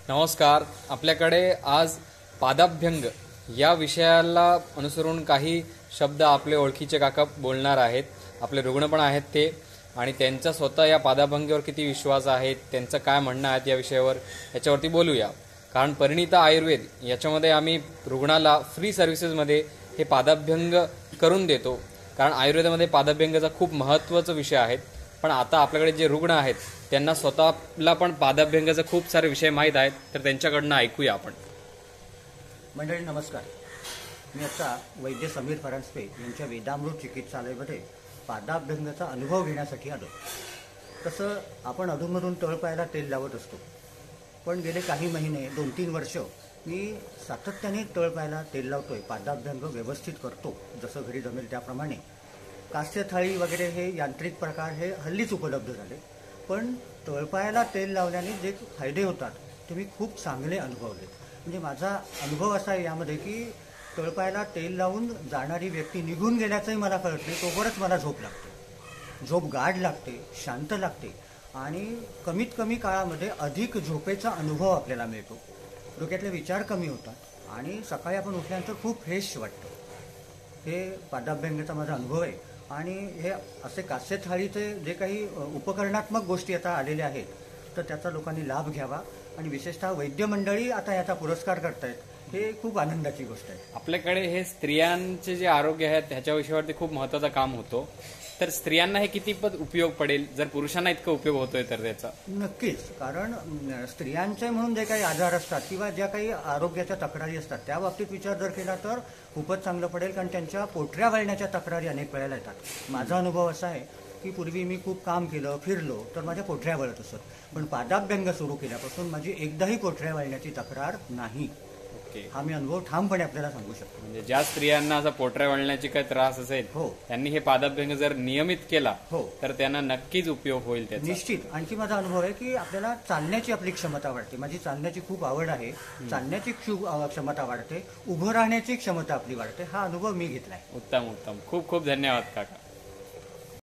नमस्कार. आपल्याकडे आज पादाभ्यंग या विषयाला अनुसरून काही शब्द आपले ओळखीचे काका बोलणार आहेत. आपले रुग्ण पण आहेत ते, आणि त्यांचा स्वतः या पादाभंगावर किती विश्वास आहे, त्यांचं काय म्हणणं आहे या विषयावर याच्यावरती बोलूया. कारण परिणिता आयुर्वेद याच्यामध्ये आम्ही रुग्णाला फ्री सर्व्हिसेसमध्ये हे पादाभ्यंग करून देतो. कारण आयुर्वेदामध्ये पादाभ्यंगाचा खूप महत्त्वाचा विषय आहे. पण आता आपल्याकडे जे रुग्ण आहेत त्यांना स्वतःला पण पादाभ्यंगाचे खूप सारे विषय माहीत आहेत, तर त्यांच्याकडनं ऐकूया आपण. मंडळी नमस्कार. मी आता वैद्य समीर फरांजपे यांच्या वेदामृत चिकित्सालयामध्ये पादाभ्यंगाचा अनुभव घेण्यासाठी आलो. तसं आपण अधूनमधून तळपायाला तेल लावत असतो, पण गेले काही महिने 2-3 वर्ष मी सातत्याने तळपायाला तेल लावतोय. पादाभ्यंग व्यवस्थित करतो, जसं घरी जमेल त्याप्रमाणे. कास्य थाळी वगैरे हे यांत्रिक प्रकार हे हल्लीच उपलब्ध झाले, पण तळपायाला तेल लावल्याने जे फायदे होतात ते मी खूप चांगले अनुभवले. म्हणजे माझा अनुभव असा आहे यामध्ये की तळपायाला तेल लावून जाणारी व्यक्ती निघून गेल्याचंही मला कळत नाही, तोवरच मला झोप लागते. झोप गाढ लागते, शांत लागते, आणि कमीत कमी काळामध्ये अधिक झोपेचा अनुभव आपल्याला मिळतो. डोक्यातले विचार कमी होतात आणि सकाळी आपण उठल्यानंतर खूप फ्रेश वाटतं. हे पादाभ्यंगाचा माझा अनुभव आहे. आणि हे असे कास्य थाळीचे जे काही उपकरणात्मक गोष्टी आता आलेल्या आहेत, तर त्याचा लोकांनी लाभ घ्यावा. आणि विशेषतः वैद्य मंडळी आता याचा पुरस्कार करतायत, हे खूप आनंदाची गोष्ट आहे. आपल्याकडे हे स्त्रियांचे जे आरोग्य आहे त्याच्या विषयावरती खूप महत्त्वाचं काम होतो. तर स्त्रियांना हे कितीपत उपयोग पडेल, जर पुरुषांना इतका उपयोग होतोय तर त्याचा? नक्कीच. कारण स्त्रियांचे म्हणून जे काही आजार असतात किंवा ज्या काही आरोग्याच्या तक्रारी असतात त्या बाबतीत विचार जर केला तर खूपच चांगलं पडेल. कारण त्यांच्या पोटऱ्या वळण्याच्या तक्रारी अनेक वेळेला येतात. माझा अनुभव असा आहे की पूर्वी मी खूप काम केलं, फिरलो, तर माझ्या पोटऱ्या वळत असत, पण पादाभ्यंग सुरू केल्यापासून माझी एकदाही पोटऱ्या वळण्याची तक्रार नाही. हा मी अनुभव ठामपणे आपल्याला सांगू शकतो. म्हणजे ज्या स्त्रियांना असा पोटऱ्या वळण्याची काही त्रास असेल, त्यांनी हे पादाभ्यंग जर नियमित केला तर त्यांना नक्कीच उपयोग होईल त्याचा. निश्चित. आणखी माझा अनुभव आहे की आपल्याला चालण्याची आपली क्षमता वाढते. माझी चालण्याची खूप आवड आहे. चालण्याची क्षमता वाढते, उभं राहण्याची क्षमता आपली वाढते. हा अनुभव मी घेतलाय. उत्तम उत्तम. खूप खूप धन्यवाद काका.